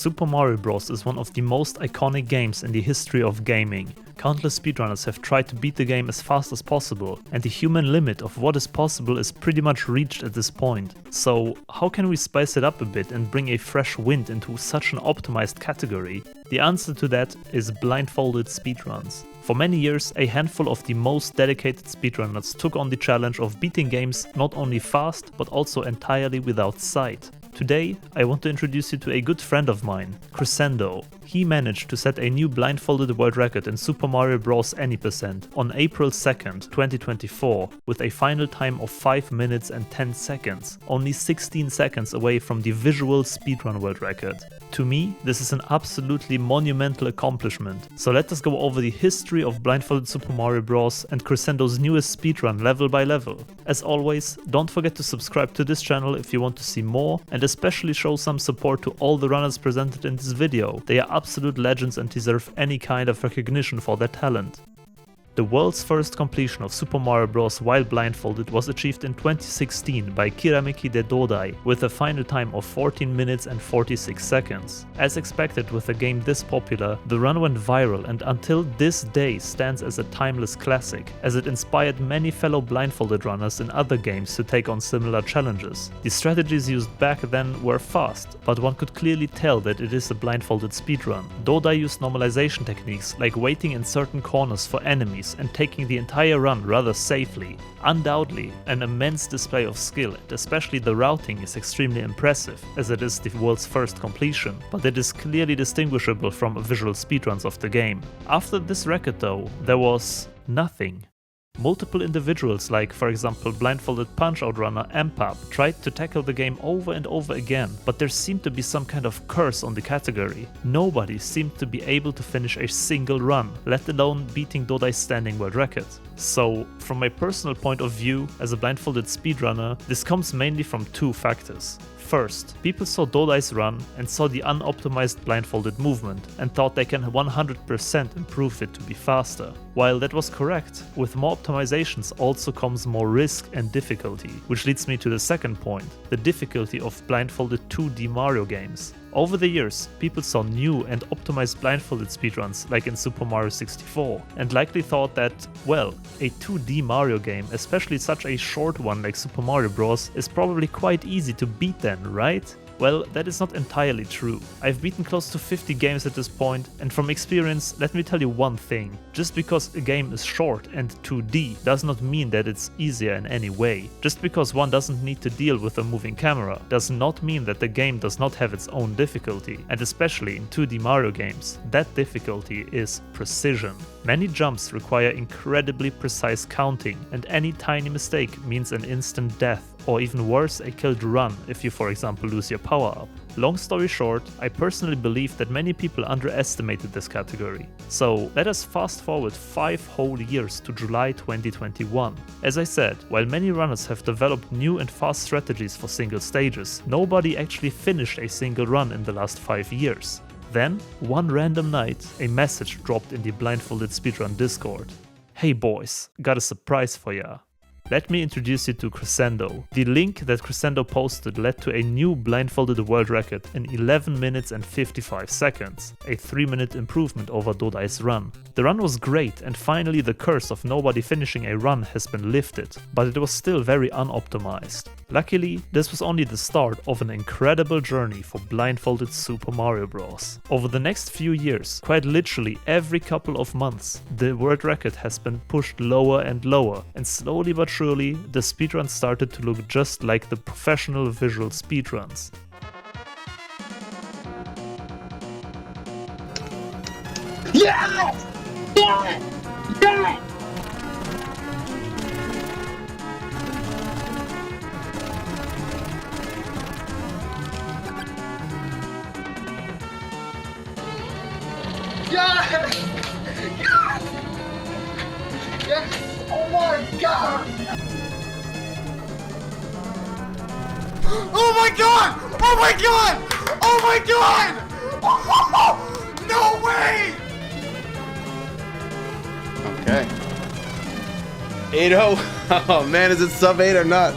Super Mario Bros. Is one of the most iconic games in the history of gaming. Countless speedrunners have tried to beat the game as fast as possible, and the human limit of what is possible is pretty much reached at this point. So how can we spice it up a bit and bring a fresh wind into such an optimized category? The answer to that is blindfolded speedruns. For many years, a handful of the most dedicated speedrunners took on the challenge of beating games not only fast, but also entirely without sight. Today, I want to introduce you to a good friend of mine, Crescendo. He managed to set a new blindfolded world record in Super Mario Bros. Any percent on April 2nd, 2024, with a final time of 5 minutes and 10 seconds, only 16 seconds away from the visual speedrun world record. To me, this is an absolutely monumental accomplishment, so let us go over the history of blindfolded Super Mario Bros. And Crescendo's newest speedrun level by level. As always, don't forget to subscribe to this channel if you want to see more, and especially show some support to all the runners presented in this video. They are absolute legends and deserve any kind of recognition for their talent. The world's first completion of Super Mario Bros. While blindfolded was achieved in 2016 by Kiramiki de Dodai with a final time of 14 minutes and 46 seconds. As expected with a game this popular, the run went viral and until this day stands as a timeless classic, as it inspired many fellow blindfolded runners in other games to take on similar challenges. The strategies used back then were fast, but one could clearly tell that it is a blindfolded speedrun. Dodai used normalization techniques like waiting in certain corners for enemies and taking the entire run rather safely. Undoubtedly, an immense display of skill, and especially the routing is extremely impressive, as it is the world's first completion, but it is clearly distinguishable from visual speedruns of the game. After this record though, there was nothing. Multiple individuals like, for example, blindfolded Punch-Out runner Mpap tried to tackle the game over and over again, but there seemed to be some kind of curse on the category. Nobody seemed to be able to finish a single run, let alone beating Dodai's standing world record. So, from my personal point of view as a blindfolded speedrunner, this comes mainly from two factors. First, people saw Dodai's run and saw the unoptimized blindfolded movement and thought they can 100% improve it to be faster. While that was correct, with more optimizations also comes more risk and difficulty, which leads me to the second point, the difficulty of blindfolded 2D Mario games. Over the years, people saw new and optimized blindfolded speedruns like in Super Mario 64 and likely thought that, well, a 2D Mario game, especially such a short one like Super Mario Bros, is probably quite easy to beat then, right? Well, that is not entirely true. I've beaten close to 50 games at this point, and from experience, let me tell you one thing. Just because a game is short and 2D does not mean that it's easier in any way. Just because one doesn't need to deal with a moving camera does not mean that the game does not have its own difficulty, and especially in 2D Mario games, that difficulty is precision. Many jumps require incredibly precise counting, and any tiny mistake means an instant death, or even worse, a killed run if you, for example, lose your power-up. Long story short, I personally believe that many people underestimated this category. So let us fast forward 5 whole years to July 2021. As I said, while many runners have developed new and fast strategies for single stages, nobody actually finished a single run in the last 5 years. Then, one random night, a message dropped in the Blindfolded Speedrun Discord. Hey boys, got a surprise for ya. Let me introduce you to Crescendo. The link that Crescendo posted led to a new blindfolded world record in 11 minutes and 55 seconds, a 3-minute improvement over Dodai's run. The run was great and finally the curse of nobody finishing a run has been lifted, but it was still very unoptimized. Luckily, this was only the start of an incredible journey for blindfolded Super Mario Bros. Over the next few years, quite literally every couple of months, the world record has been pushed lower and lower, and slowly but surely, the speedruns started to look just like the professional visual speedruns. Yeah! Yeah! Yeah! Yes! Yes! Yes! Oh my god! Oh my god! Oh my god! Oh my god! Oh, no way! Okay. 8-0. Oh man, is it sub 8 or not?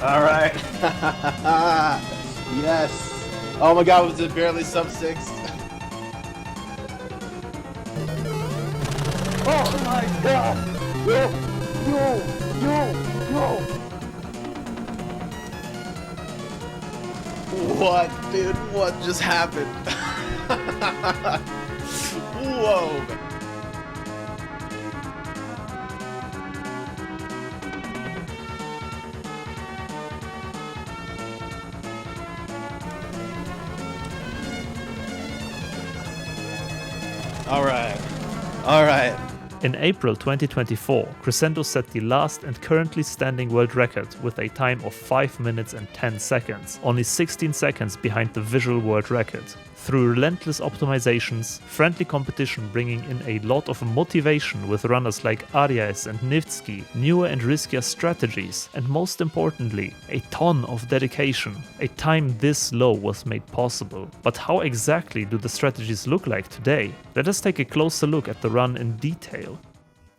All right. Yes. Oh my God, was it barely sub 6? Oh my god! Yo! What, dude? What just happened? Whoa. All right. In April 2024, Crescendo set the last and currently standing world record with a time of 5 minutes and 10 seconds, only 16 seconds behind the visual world record. Through relentless optimizations, friendly competition bringing in a lot of motivation with runners like Arias and Nivtsky, newer and riskier strategies, and most importantly, a ton of dedication, a time this low was made possible. But how exactly do the strategies look like today? Let us take a closer look at the run in detail.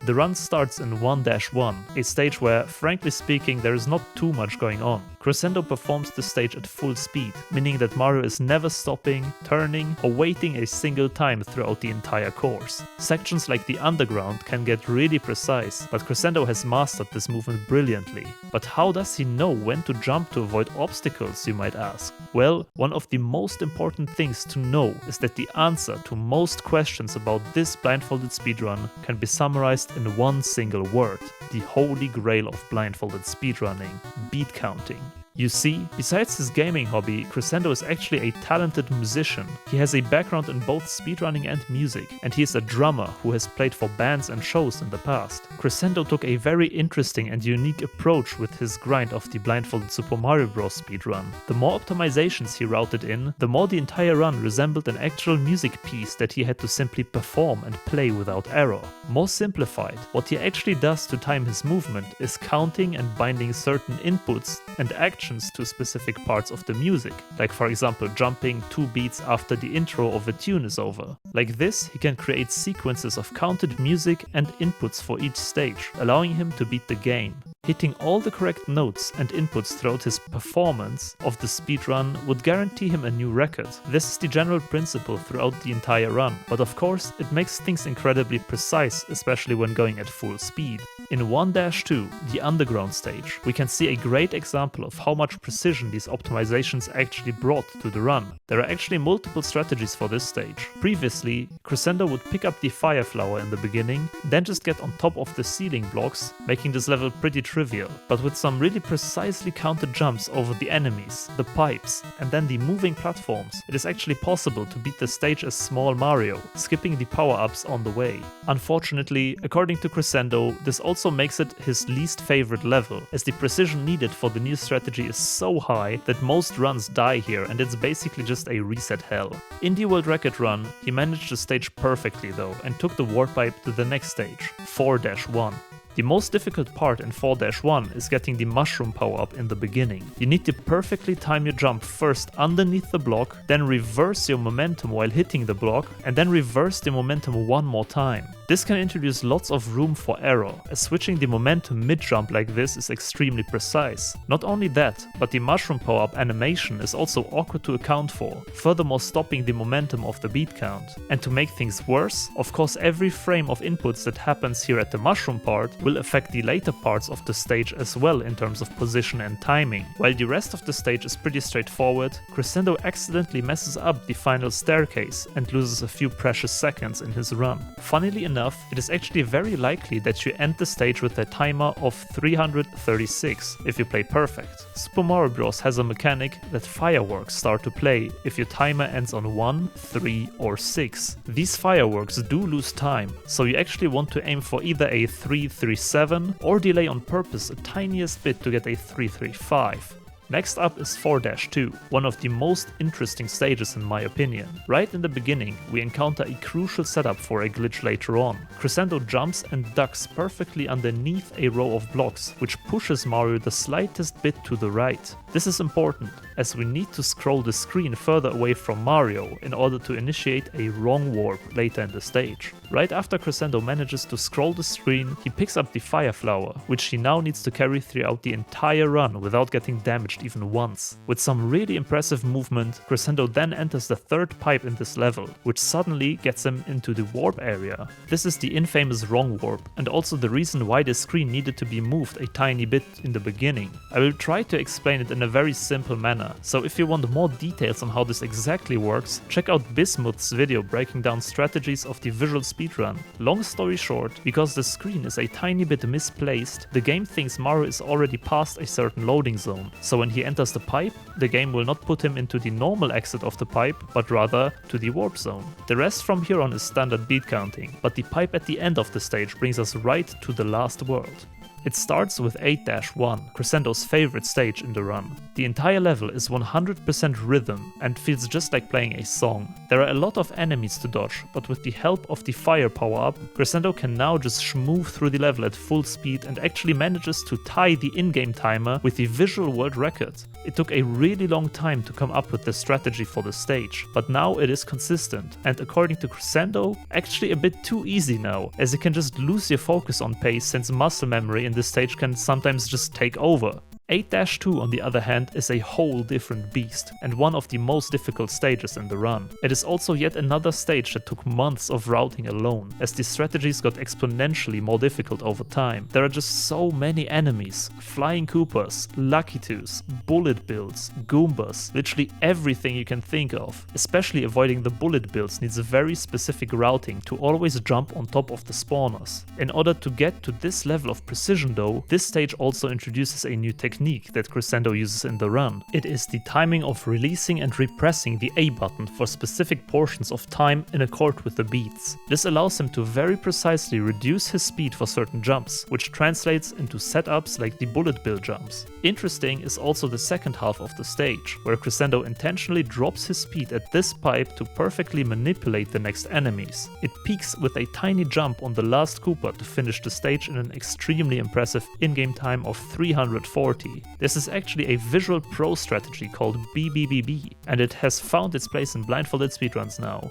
The run starts in 1-1, a stage where, frankly speaking, there is not too much going on. Crescendo performs the stage at full speed, meaning that Mario is never stopping, turning, or waiting a single time throughout the entire course. Sections like the underground can get really precise, but Crescendo has mastered this movement brilliantly. But how does he know when to jump to avoid obstacles, you might ask? Well, one of the most important things to know is that the answer to most questions about this blindfolded speedrun can be summarized in one single word: the holy grail of blindfolded speedrunning: beat counting. You see, besides his gaming hobby, Crescendo is actually a talented musician. He has a background in both speedrunning and music, and he is a drummer who has played for bands and shows in the past. Crescendo took a very interesting and unique approach with his grind of the blindfolded Super Mario Bros. Speedrun. The more optimizations he routed in, the more the entire run resembled an actual music piece that he had to simply perform and play without error. More simplified, what he actually does to time his movement is counting and binding certain inputs and actions to specific parts of the music, like for example jumping 2 beats after the intro of a tune is over. Like this, he can create sequences of counted music and inputs for each stage, allowing him to beat the game. Hitting all the correct notes and inputs throughout his performance of the speedrun would guarantee him a new record. This is the general principle throughout the entire run, but of course it makes things incredibly precise, especially when going at full speed. In 1-2, the underground stage, we can see a great example of how much precision these optimizations actually brought to the run. There are actually multiple strategies for this stage. Previously, Crescendo would pick up the fire flower in the beginning, then just get on top of the ceiling blocks, making this level pretty trivial. But with some really precisely counted jumps over the enemies, the pipes, and then the moving platforms, it is actually possible to beat the stage as Small Mario, skipping the power-ups on the way. Unfortunately, according to Crescendo, this also makes it his least favorite level, as the precision needed for the new strategy is so high that most runs die here and it's basically just a reset hell. In the world record run, he managed the stage perfectly though and took the warp pipe to the next stage, 4-1. The most difficult part in 4-1 is getting the mushroom power-up in the beginning. You need to perfectly time your jump first underneath the block, then reverse your momentum while hitting the block, and then reverse the momentum one more time. This can introduce lots of room for error, as switching the momentum mid-jump like this is extremely precise. Not only that, but the mushroom power-up animation is also awkward to account for, furthermore stopping the momentum of the beat count. And to make things worse, of course every frame of inputs that happens here at the mushroom part will affect the later parts of the stage as well in terms of position and timing. While the rest of the stage is pretty straightforward, Crescendo accidentally messes up the final staircase and loses a few precious seconds in his run. Funnily enough, it is actually very likely that you end the stage with a timer of 336 if you play perfect. Super Mario Bros. Has a mechanic that fireworks start to play if your timer ends on 1, 3 or 6. These fireworks do lose time, so you actually want to aim for either a 337 or delay on purpose a tiniest bit to get a 335. Next up is 4-2, one of the most interesting stages in my opinion. Right in the beginning, we encounter a crucial setup for a glitch later on. Crescendo jumps and ducks perfectly underneath a row of blocks, which pushes Mario the slightest bit to the right. This is important, as we need to scroll the screen further away from Mario in order to initiate a wrong warp later in the stage. Right after Crescendo manages to scroll the screen, he picks up the Fire Flower, which he now needs to carry throughout the entire run without getting damaged even once. With some really impressive movement, Crescendo then enters the third pipe in this level, which suddenly gets him into the warp area. This is the infamous wrong warp, and also the reason why the screen needed to be moved a tiny bit in the beginning. I will try to explain it in a very simple manner, so if you want more details on how this exactly works, check out Bismuth's video breaking down strategies of the visual speedrun. Long story short, because the screen is a tiny bit misplaced, the game thinks Mario is already past a certain loading zone, so when he enters the pipe, the game will not put him into the normal exit of the pipe, but rather to the warp zone. The rest from here on is standard beat counting, but the pipe at the end of the stage brings us right to the last world. It starts with 8-1, Crescendo's favorite stage in the run. The entire level is 100% rhythm and feels just like playing a song. There are a lot of enemies to dodge, but with the help of the fire power-up, Crescendo can now just schmooze through the level at full speed and actually manages to tie the in-game timer with the visual world record. It took a really long time to come up with this strategy for the stage, but now it is consistent, and according to Crescendo, actually a bit too easy now, as you can just lose your focus on pace since muscle memory in this stage can sometimes just take over. 8-2 on the other hand is a whole different beast, and one of the most difficult stages in the run. It is also yet another stage that took months of routing alone, as the strategies got exponentially more difficult over time. There are just so many enemies, flying Koopas, Lucky Twos, bullet bills, Goombas, literally everything you can think of. Especially avoiding the bullet bills needs a very specific routing to always jump on top of the spawners. In order to get to this level of precision though, this stage also introduces a new technique that Crescendo uses in the run. It is the timing of releasing and repressing the A button for specific portions of time in accord with the beats. This allows him to very precisely reduce his speed for certain jumps, which translates into setups like the bullet bill jumps. Interesting is also the second half of the stage, where Crescendo intentionally drops his speed at this pipe to perfectly manipulate the next enemies. It peaks with a tiny jump on the last Koopa to finish the stage in an extremely impressive in-game time of 340. This is actually a visual pro strategy called BBBB, and it has found its place in Blindfolded speedruns now.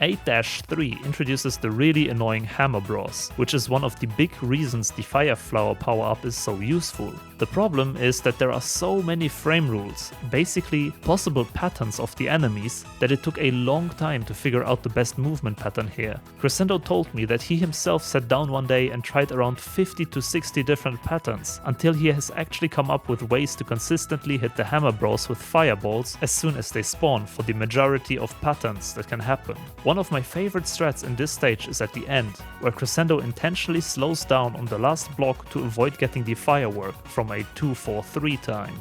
8-3 introduces the really annoying Hammer Bros, which is one of the big reasons the Fire Flower power-up is so useful. The problem is that there are so many frame rules, basically possible patterns of the enemies, that it took a long time to figure out the best movement pattern here. Crescendo told me that he himself sat down one day and tried around 50 to 60 different patterns, until he has actually come up with ways to consistently hit the Hammer Bros with fireballs as soon as they spawn for the majority of patterns that can happen. One of my favorite strats in this stage is at the end, where Crescendo intentionally slows down on the last block to avoid getting the firework from a 2-4-3 time.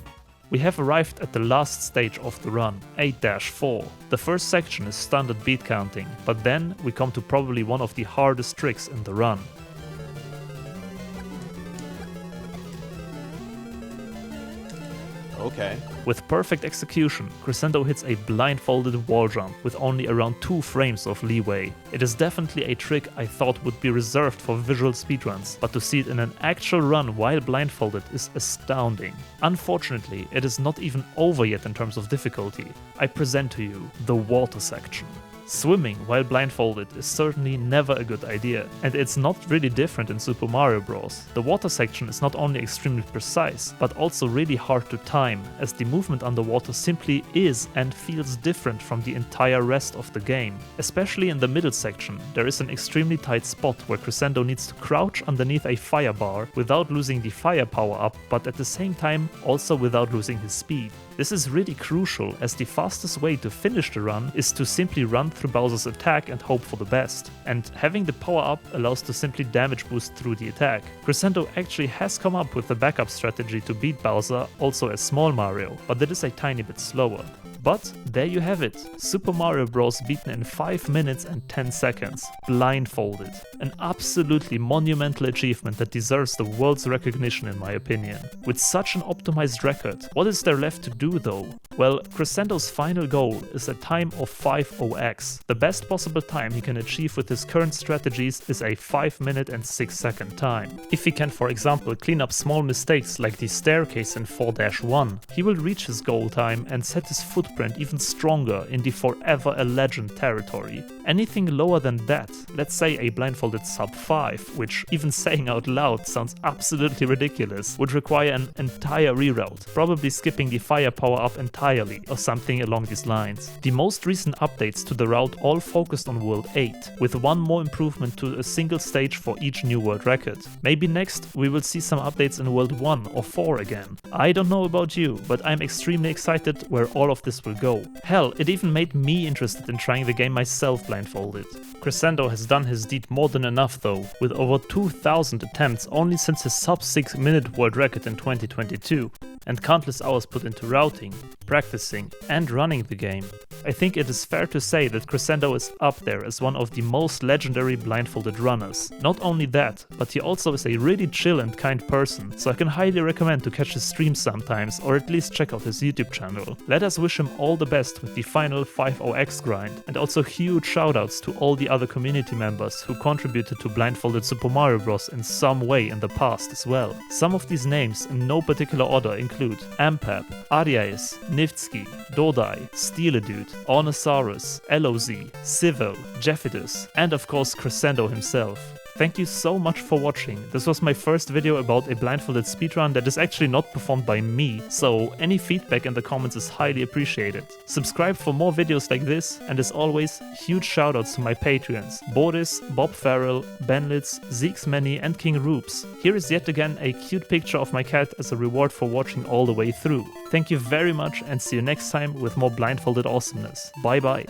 We have arrived at the last stage of the run, 8-4. The first section is standard beat counting, but then we come to probably one of the hardest tricks in the run. Okay. With perfect execution, Crescendo hits a blindfolded wall jump with only around 2 frames of leeway. It is definitely a trick I thought would be reserved for visual speedruns, but to see it in an actual run while blindfolded is astounding. Unfortunately, it is not even over yet in terms of difficulty. I present to you the water section. Swimming while blindfolded is certainly never a good idea, and it's not really different in Super Mario Bros. The water section is not only extremely precise, but also really hard to time, as the movement underwater simply is and feels different from the entire rest of the game. Especially in the middle section, there is an extremely tight spot where Crescendo needs to crouch underneath a fire bar without losing the fire power up, but at the same time also without losing his speed. This is really crucial, as the fastest way to finish the run is to simply run through Bowser's attack and hope for the best, and having the power up allows to simply damage boost through the attack. Crescendo actually has come up with a backup strategy to beat Bowser also as Small Mario, but it is a tiny bit slower. But there you have it, Super Mario Bros. Beaten in 5 minutes and 10 seconds, blindfolded. An absolutely monumental achievement that deserves the world's recognition in my opinion. With such an optimized record, what is there left to do though? Well, Crescendo's final goal is a time of 5.0x. The best possible time he can achieve with his current strategies is a 5 minute and 6 second time. If he can, for example, clean up small mistakes like the staircase in 4-1, he will reach his goal time and set his footprint even stronger in the forever a legend territory. Anything lower than that, let's say a blindfolded sub 5, which even saying out loud sounds absolutely ridiculous, would require an entire reroute, probably skipping the fire power up entirely or something along these lines. The most recent updates to the route all focused on World 8, with one more improvement to a single stage for each new world record. Maybe next we will see some updates in World 1 or 4 again. I don't know about you, but I'm extremely excited where all of this will go. Hell, it even made me interested in trying the game myself blindfolded. Crescendo has done his deed more than enough though, with over 2,000 attempts only since his sub 6 minute world record in 2022, and countless hours put into routing, practicing, and running the game. I think it is fair to say that Crescendo is up there as one of the most legendary blindfolded runners. Not only that, but he also is a really chill and kind person, so I can highly recommend to catch his streams sometimes or at least check out his YouTube channel. Let us wish him all the best with the final 5.0x grind, and also huge shoutouts to all the other community members who contributed to blindfolded Super Mario Bros. In some way in the past as well. Some of these names in no particular order include Ampap, Arias, Niftsky, Dodai, Steeladude, Ornosaurus, LOZ, Civil, Jeffidus, and of course Crescendo himself. Thank you so much for watching. This was my first video about a blindfolded speedrun that is actually not performed by me, so any feedback in the comments is highly appreciated. Subscribe for more videos like this, and as always, huge shoutouts to my Patreons, Boris, Bob Farrell, Benlitz, Zeexmany and King Roops. Here is yet again a cute picture of my cat as a reward for watching all the way through. Thank you very much and see you next time with more blindfolded awesomeness. Bye bye.